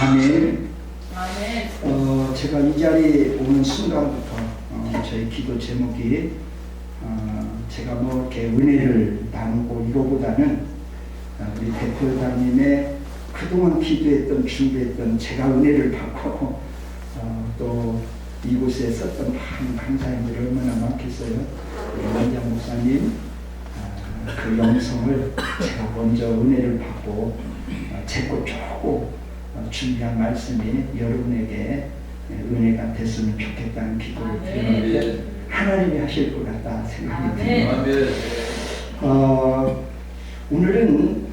아멘. 아멘. 제가 이 자리에 오는 순간부터 저희 기도 제목이 제가 뭐 이렇게 은혜를 나누고 이거보다는 우리 대표장님의 그동안 기도했던 준비했던 제가 은혜를 받고 또 이곳에 썼던 많은 강사님들이 얼마나 많겠어요. 원장 목사님 그 영성을 제가 먼저 은혜를 받고 제것 조고 준비한 말씀이 여러분에게 은혜가 됐으면 좋겠다는 기도를 드리는데 하나님이 하실 것 같다 생각이 듭니다. 오늘은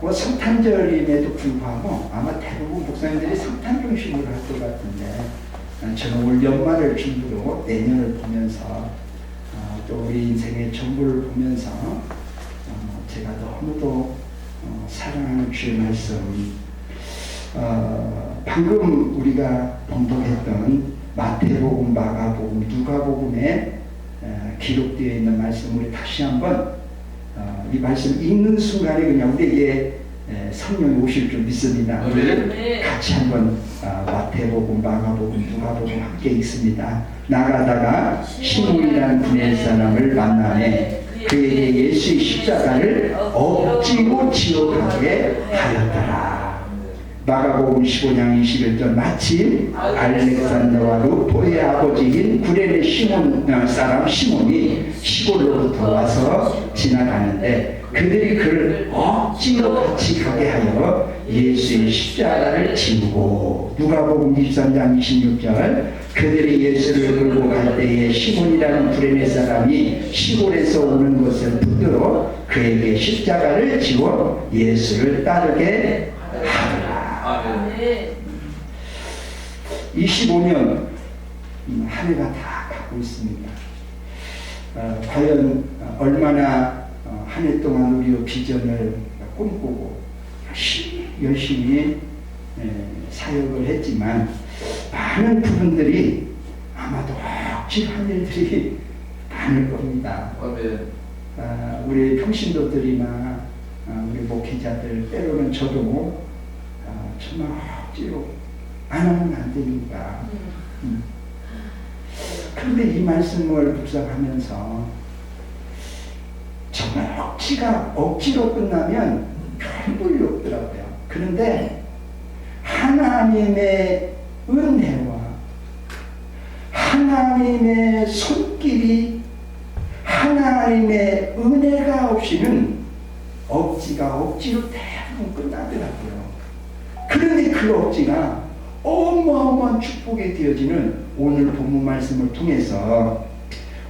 뭐 성탄절임에도 불구하고 아마 대부분 목사님들이 성탄 중심으로 할 것 같은데 저는 올 연말을 준비로 내년을 보면서 또 우리 인생의 전부를 보면서 제가 너무도 사랑하는 주의 말씀 방금 우리가 봉독했던 마태복음, 마가복음, 누가복음에 기록되어 있는 말씀 우리 다시 한번 이 말씀 읽는 순간에 그냥 우리에게 성령이 오실 줄 믿습니다. 우리 같이 한번 마태복음, 마가복음, 누가복음 함께 읽습니다. 나가다가 시몬이라는 분의 사람을 만나매 그에게 예수의 십자가를 억지로 지어가게 하였더라. 마가복음 15장 21절 마침 알렉산더와 루포의 아버지인 구레네 시몬 사람 시몬이 시골로부터 와서 지나가는데 그들이 그를 억지로 같이 가게 하여 예수의 십자가를 지우고 누가복음 23장 26절 그들이 예수를 끌고 갈 때에 시몬이라는 구레네 사람이 시골에서 오는 것을 붙들어 그에게 십자가를 지워 예수를 따르게 하더라. 25년 한 해가 다 가고 있습니다. 과연 얼마나 한 해 동안 우리의 비전을 꿈꾸고 열심히 사역을 했지만 많은 부분들이 아마도 억지로 한 일들이 많을 겁니다. 우리 평신도들이나 우리 목회자들 때로는 저도 정말 억지로 안 하면 안 되니까. 그런데 이 말씀을 묵상하면서 정말 억지로 끝나면 별 볼이 없더라고요. 그런데 하나님의 은혜와 하나님의 손길이 하나님의 은혜가 없이는 억지가 억지로 대부분 끝나더라고요. 그런데 그 억지가 어마어마한 축복이 되어지는 오늘 본문 말씀을 통해서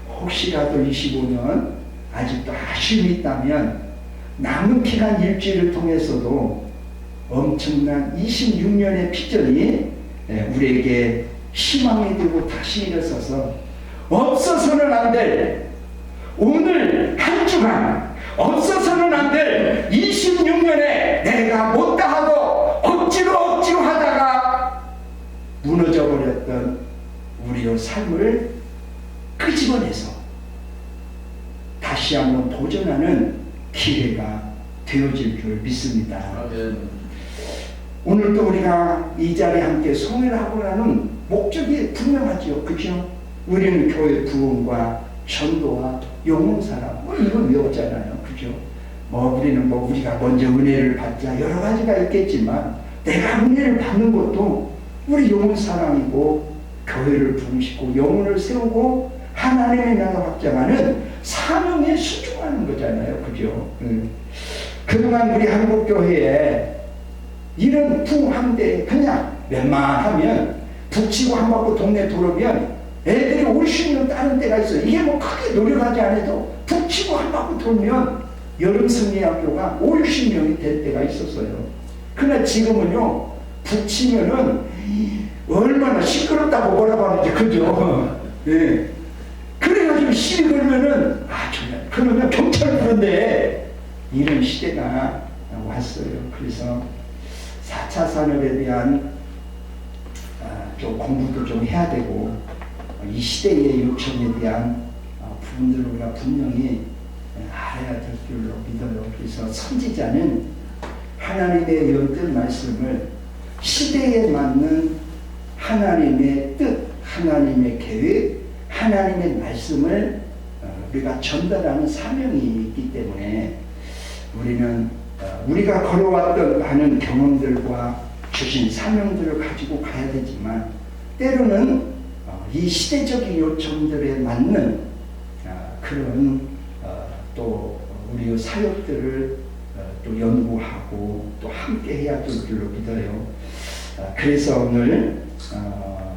혹시라도 25년 아직도 아쉬움이 있다면 남은 기간 일주일을 통해서도 엄청난 26년의 비전이 우리에게 희망이 되고 다시 일어서서 없어서는 안 될 오늘 한 주간 없어서는 안 될 26년에 내가 못다 하고 억지로 하다가 무너져 버렸던 우리의 삶을 끄집어내서 다시 한번 도전하는 기회가 되어질 줄 믿습니다. 오늘도 우리가 이 자리에 함께 성회를 하고 나는 목적이 분명하죠. 그렇죠? 우리는 교회 부흥과 전도와 영혼사랑 이건 외웠잖아요. 그죠? 우리는 우리가 먼저 은혜를 받자 여러 가지가 있겠지만 내가 은혜를 받는 것도 우리 영혼사랑이고 교회를 부흥시키고 영혼을 세우고 하나님의 나라 확장하는 사명에 수중하는 거잖아요. 그죠? 그동안 우리 한국교회에 이런 부흥한데 그냥 웬만하면 북치고 한 바퀴 동네 돌으면 애들이 50명 따는 때가 있어요. 이게 크게 노력하지 않아도 북치고 한 바퀴 돌면 여름승리학교가 50명이 될 때가 있었어요. 그러나 지금은요 북치면은 얼마나 시끄럽다고 뭐라고 하는지 그죠? 네. 그래가지고 시비 걸면은 정말 그러면 경찰 부른데 이런 시대가 왔어요. 그래서 4차 산업에 대한 좀 공부도 좀 해야 되고 이 시대의 요청에 대한 부분들을 우리가 분명히 알아야 될 줄로 믿어요. 그래서 선지자는 하나님의 연뜻 말씀을 시대에 맞는 하나님의 뜻, 하나님의 계획, 하나님의 말씀을 우리가 전달하는 사명이 있기 때문에 우리는 우리가 걸어왔던 많은 경험들과 주신 사명들을 가지고 가야 되지만 때로는 이 시대적인 요청들에 맞는 그런 또 우리의 사역들을 또 연구하고 또 함께 해야 될 줄로 믿어요. 그래서 오늘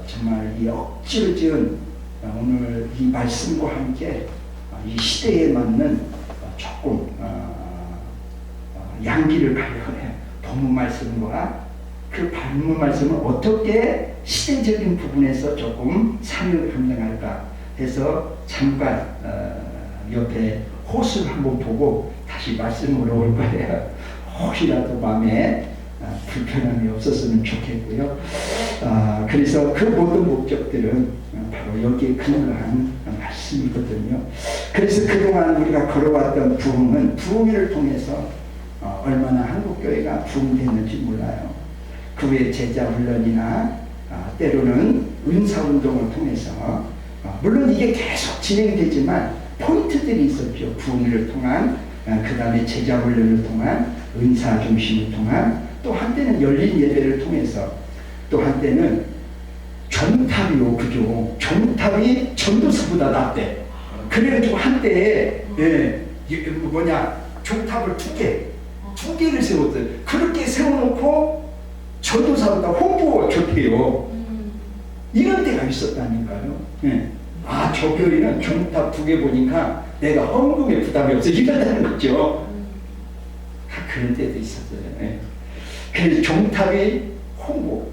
정말 이 억지로 지은 오늘 이 말씀과 함께 이 시대에 맞는 조금 양기를 가려해 본문 말씀과 그 본문 말씀을 어떻게 시대적인 부분에서 조금 사명을 감당할까 해서 잠깐 옆에 호수를 한번 보고 다시 말씀으로 올 거예요. 혹시라도 마음에 불편함이 없었으면 좋겠고요. 그래서 그 모든 목적들은 바로 여기에 근거한 말씀이거든요. 그래서 그동안 우리가 걸어왔던 부흥은 부흥회를 통해서 얼마나 한국교회가 부흥됐는지 몰라요. 그 외에 제자훈련이나 때로는 은사운동을 통해서 물론 이게 계속 진행되지만 포인트들이 있었죠. 부흥회를 통한 그 다음에 제자훈련을 통한 은사 중심을 통한 또 한때는 열린 예배를 통해서 또 한때는 종탑이요. 그죠? 종탑이 전도서보다 낫대. 그래가지고 한때 종탑을 두 개를 세웠어요. 그렇게 세워놓고 전도사보다 홍보가 좋대요. 이런 때가 있었다니까요. 저 교회는 종탑 2개 보니까 내가 헌금에 부담이 없어. 이런다는 거죠. 그런 때도 있었어요. 그래서 종탑이 홍보,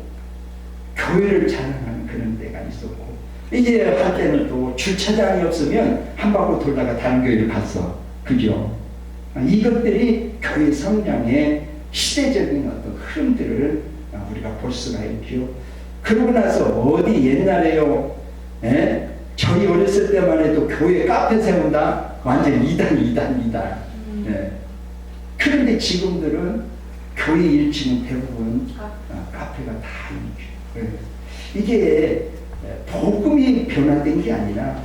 교회를 자랑하는 그런 때가 있었고, 이제 한때는 또 주차장이 없으면 한 바퀴 돌다가 다른 교회를 갔어. 그죠? 이것들이 교회 성장의 시대적인 어떤 흐름들을 우리가 볼 수가 있죠. 그러고 나서 어디 옛날에요, 저희 어렸을 때만 해도 교회 카페 세운다? 완전 이단. 그런데 지금들은 교회 1층은 대부분 카페가 다 있죠. 이게 복음이 변화된 게 아니라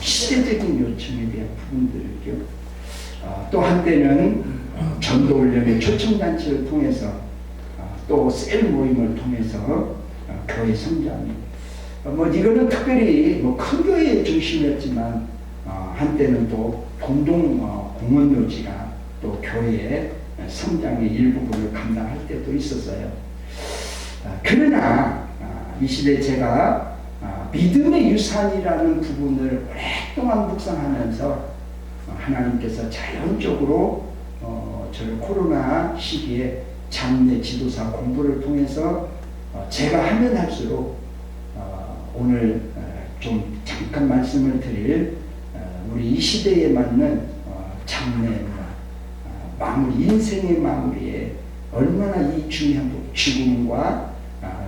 시대적인 요청에 대한 부분들이죠. 또 한때는 전도훈련의 초청단체를 통해서 또 셀 모임을 통해서 교회 성장이 이거는 특별히 큰 교회의 중심이었지만 한때는 또 공동 공원묘지가 또 교회의 성장의 일부분을 감당할 때도 있었어요. 그러나 이 시대에 제가 믿음의 유산이라는 부분을 오랫동안 묵상하면서 하나님께서 자연적으로 저를 코로나 시기에 장례 지도사 공부를 통해서 제가 하면 할수록 오늘 좀 잠깐 말씀을 드릴 우리 이 시대에 맞는 장례 마무리, 인생의 마무리에 얼마나 이 중요한 죽음과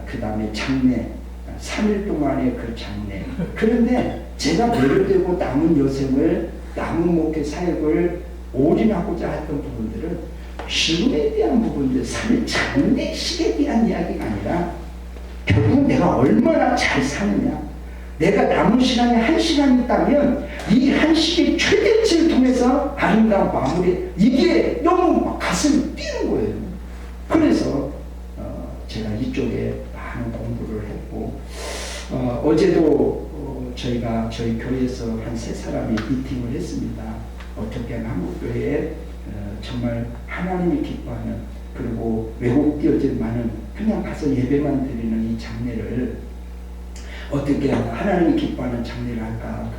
그 다음에 장례 3일 동안의 그 장례. 그런데 제가 내려되고 남은 여생을 남은 목회 사역을 올인하고자 했던 부분들은 죽음에 대한 부분들, 삶의 장례식에 대한 이야기가 아니라 결국 내가 얼마나 잘 사느냐, 내가 남은 시간이 1시간 있다면 이 1시간의 최대치를 통해서 아름다운 마무리, 이게 너무 막 가슴이 뛰는 거예요. 그래서 제가 이쪽에 많은 공부를 했고 어제도 저희 교회에서 한 3사람이 미팅을 했습니다. 어떻게 하면 한국교회에 정말 하나님이 기뻐하는, 그리고 왜곡되어진 많은 그냥 가서 예배만 드리는 이 장례를 어떻게 하면 하나님이 기뻐하는 장례를 할까,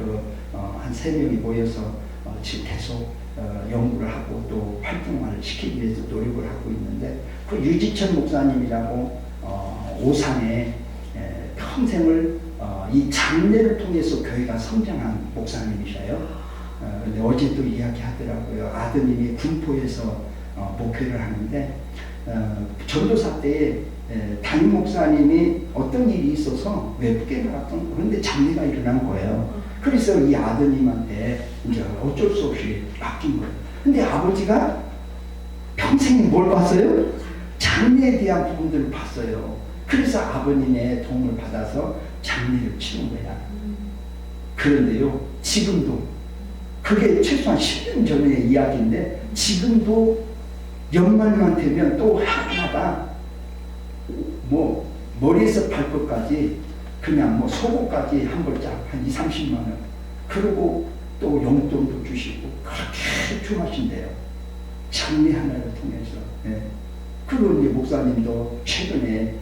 한 3명이 모여서 지금 계속 연구를 하고 또 활동을 시키기 위해서 노력을 하고 있는데, 그 유지천 목사님이라고 오산에 평생을 이 장례를 통해서 교회가 성장한 목사님이셔요. 근데 어제도 이야기하더라고요. 아드님이 군포에서 목회를 하는데 전도사 때에 담임 목사님이 어떤 일이 있어서 외국에 나갔던, 그런데 장례가 일어난 거예요. 그래서 이 아드님한테 이제 어쩔 수 없이 맡긴 거예요. 근데 아버지가 평생 뭘 봤어요? 장래에 대한 부분들을 봤어요. 그래서 아버님의 도움을 받아서 장례를 치른 거야. 그런데요, 지금도 그게 최소한 10년 전의 이야기인데 지금도 연말만 되면 또 하루마다 뭐 머리에서 발끝까지 그냥 뭐 속옷까지 한 벌짝 한 2, 30만 원 그리고 또 용돈도 주시고 그렇게 중하신대요. 장례 하나를 통해서. 예. 그리고 이제 목사님도 최근에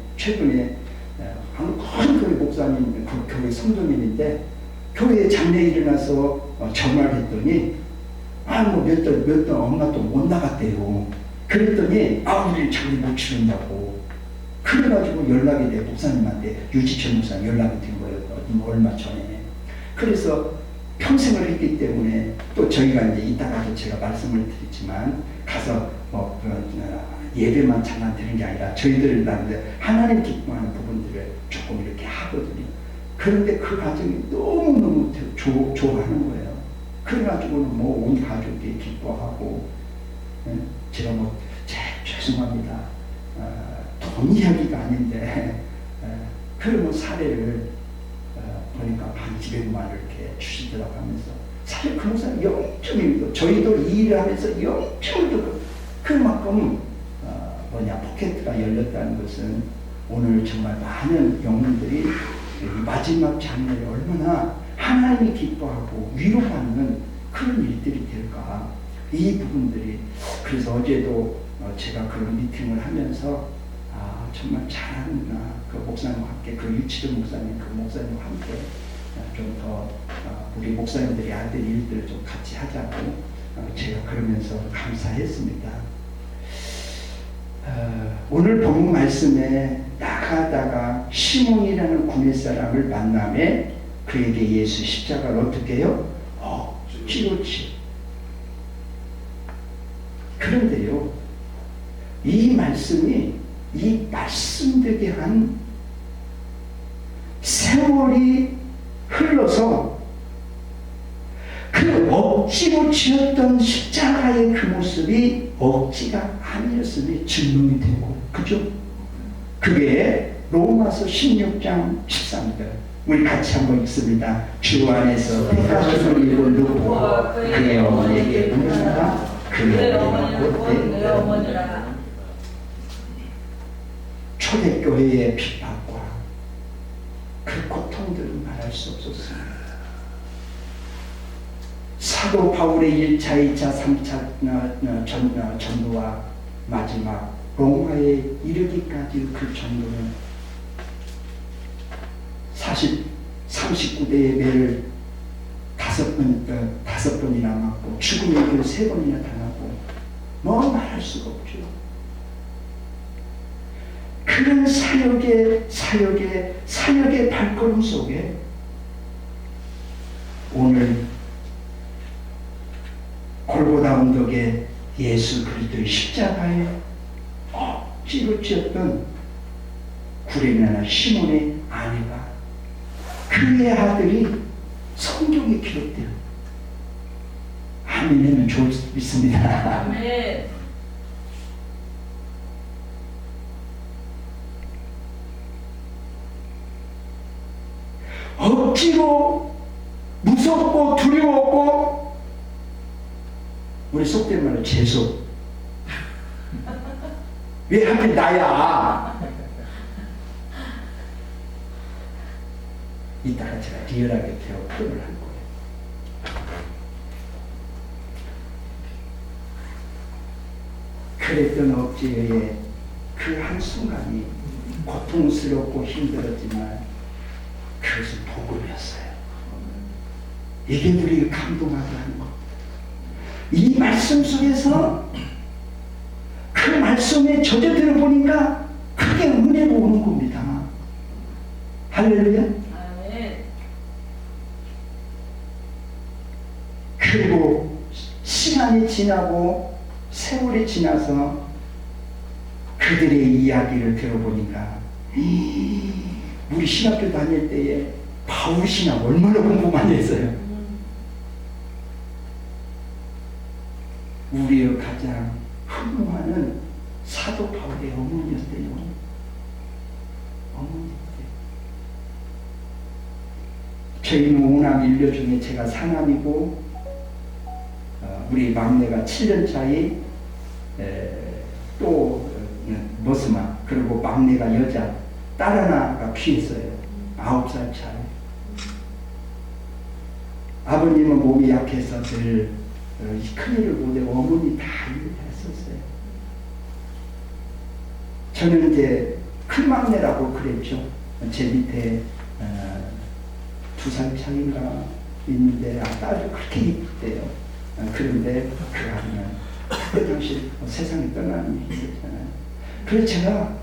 한 큰 교회 목사님, 그 교회 성도님인데 교회에 장례 일어나서 전화를 했더니 뭐 몇 달 엄마 또 못 나갔대요. 그랬더니 우리 장례 못 치른다고. 그래가지고 연락이 돼 목사님한테 유지철 목사님 연락이 된 거예요. 얼마 전에. 그래서 평생을 했기 때문에 또 저희가 이제 이따가도 제가 말씀을 드리지만 가서 예배만 잠깐 드리는 게 아니라 저희들 나름대로 하나님 기뻐하는 부분들을 조금 이렇게 하거든요. 그런데 그 과정이 너무너무 좋아하는 거예요. 그래가지고는 뭐 온 가족이 기뻐하고 제가 뭐 죄송합니다. 돈 이야기가 아닌데 그러면 사례를 보니까 한 200만 원 이렇게 주시더라고 하면서 사실 그 목사님 0.1도 저희도 이 일을 하면서 0.1도 그만큼 포켓가 열렸다는 것은 오늘 정말 많은 영혼들이 마지막 장례를 얼마나 하나님이 기뻐하고 위로받는 그런 일들이 될까 이 부분들이 그래서 어제도 제가 그런 미팅을 하면서 정말 잘하는구나 그 목사님과 함께 그 유치도 목사님 그 목사님과 함께 좀 더 우리 목사님들이 해야 될 일들을 좀 같이 하자고 제가 그러면서 감사했습니다. 오늘 본문 말씀에 나가다가 시몬이라는 구레 사람을 만남에 그에게 예수 십자가를 어떻게 해요? 찌르지. 그런데요, 이 말씀이 이 말씀되게 한 세월이 흘러서 그 억지로 지었던 십자가의 그 모습이 억지가 아니었음이 증명이 되고, 그죠? 그게 로마서 16장 13절. 우리 같이 한번 읽습니다. 주 안에서 피가슴을 입은 누구와 그의 어머니에게 묻는다. 그의 어머니는 내 어머니라. 초대교회의 핍박과 그 고통들은 말할 수 없었습니다. 사도 바울의 1차, 2차, 3차 전도와 마지막 로마에 이르기까지 그 전도는 39대의 매를 5번이나 맞고 죽음의 길 3번이나 당하고 뭐 말할 수가 없죠. 그런 사역의 발걸음 속에 오늘 골고다 언덕에 예수 그리스도의 십자가에 억지로 찧었던 구레나나 시몬의 아내가 그의 아들이 성경에 기록돼요. 아멘이면 좋을 수 있습니다. 아멘. 억지로 무섭고 두려웠고 우리 속된 말로 재수. 왜 하필 나야? 이따가 제가 리얼하게 표현을 할 거예요. 그랬던 억지의 그 한순간이 고통스럽고 힘들었지만 그것은 복음이었어요. 이게 우리가 감동하게 하는 것. 이 말씀 속에서 그 말씀에 젖어들어 보니까 그게 은혜로 오는 겁니다. 할렐루야. 아멘. 그리고 시간이 지나고 세월이 지나서 그들의 이야기를 들어보니까 우리 신학교 다닐 때에 바울 신학 얼마나 공부 많이 했어요. 우리의 가장 흠모하는 사도 바울의 어머니였대요. 어머니였대요. 저희는 5남 1녀 중에 제가 사남이고 우리 막내가 7년 차이 또 머스마 그리고 막내가 여자 딸 하나가 귀했어요. 9살 차이. 아버님은 몸이 약해서 늘 큰일을 못하고 어머니 다 일을 했었어요. 저는 이제 큰 막내라고 그랬죠. 제 밑에 2살 차이가 있는데 딸도 그렇게 이쁘대요. 그런데 그 아이는 그때 당시 세상에 떠나는 일이 있었잖아요. 그래서 제가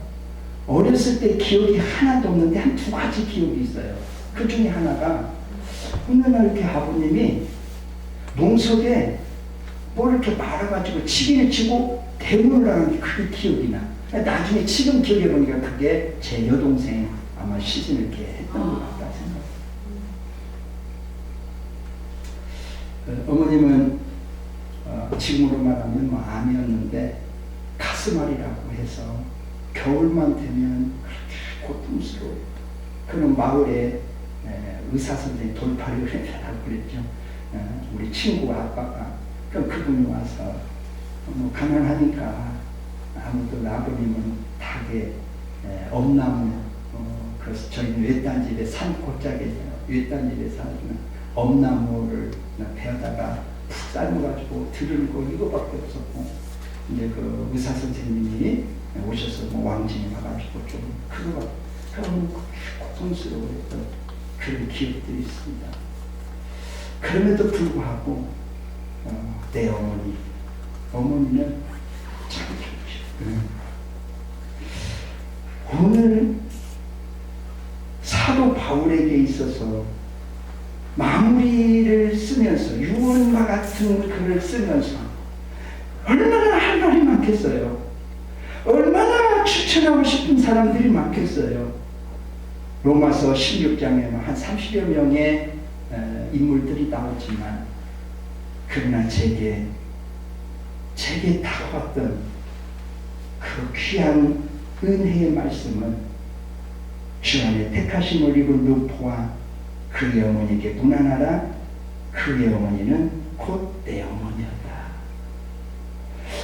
어렸을 때 기억이 하나도 없는데 한 2가지 기억이 있어요. 그 중에 하나가 어느 날 이렇게 아버님이 농석에 뭘 이렇게 말아가지고 치기를 치고 대문을 하는 게 그게 기억이 나. 나중에 지금 기억해보니까 그게 제 여동생 아마 시즌을 이렇게 했던 것 같다 생각. 어머님은 지금으로 말하면 뭐 암이었는데 가슴앓이라고 해서 겨울만 되면 그렇게 고통스러워요. 그런 마을에 의사 선생님 돌파를 하라고 그랬죠. 우리 친구 아빠가 그럼 그분이 와서 뭐 가난하니까 아무도 아버님은 닭에 엄나무 그래서 저희는 외딴집에 산 골짜기에 외딴집에 사는 엄나무를 베어다가 푹 삶아가지고 들고 이거밖에 없었고 이제 그 의사 선생님이 오셔서 뭐 왕진이 와가지고 좀 그거 그런 고통스러워했던 그런 기억들이 있습니다. 그럼에도 불구하고 내 어머니는 참 좋죠. 오늘 사도 바울에게 있어서 마무리를 쓰면서 유언과 같은 글을 쓰면서 얼마나 할 말이 많겠어요. 얼마나 추천하고 싶은 사람들이 많겠어요. 로마서 16장에는 한 30여 명의 인물들이 나오지만 그러나 제게 다가왔던 그 귀한 은혜의 말씀은 주 안에 택하심을 입은 루포와 그의 어머니에게 문안하라. 그의 어머니는 곧 내 어머니였다.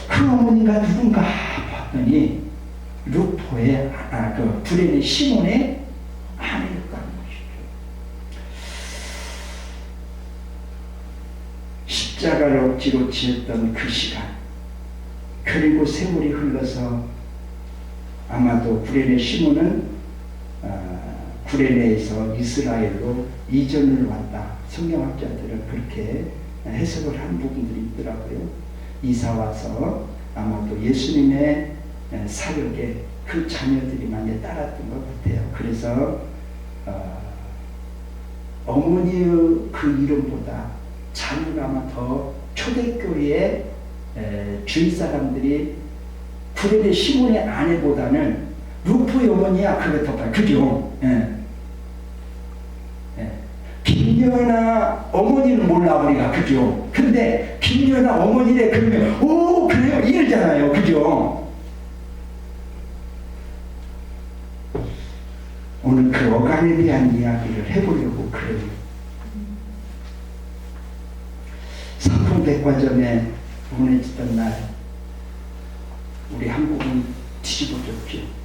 그 어머니가 누군가 봤더니 루포의 그 불행의 시몬의 아내였다는 것이죠. 십자가를 억지로 지었던 그 시간, 그리고 세월이 흘러서 아마도 구레네 시몬은 구레네에서 이스라엘로 이전을 왔다. 성경학자들은 그렇게 해석을 한 부분들이 있더라고요. 이사 와서 아마도 예수님의 사역에 그 자녀들이 많이 따랐던 것 같아요. 그래서 어머니의 그 이름보다 자녀가 아마 더 초대교회의 주위 사람들이 구레네 시몬의 아내보다는 루포의 어머니야 그게 더 봐요. 그죠? 김여나 어머니는 몰라 우리가. 그죠? 근데 김여나 어머니래 그러면 오 그래요 이러잖아요. 그죠? 오늘 그 어간에 대한 이야기를 해보려고 그래요. 삼풍백화점에 보내지던 날 우리 한국은 뒤집어졌죠.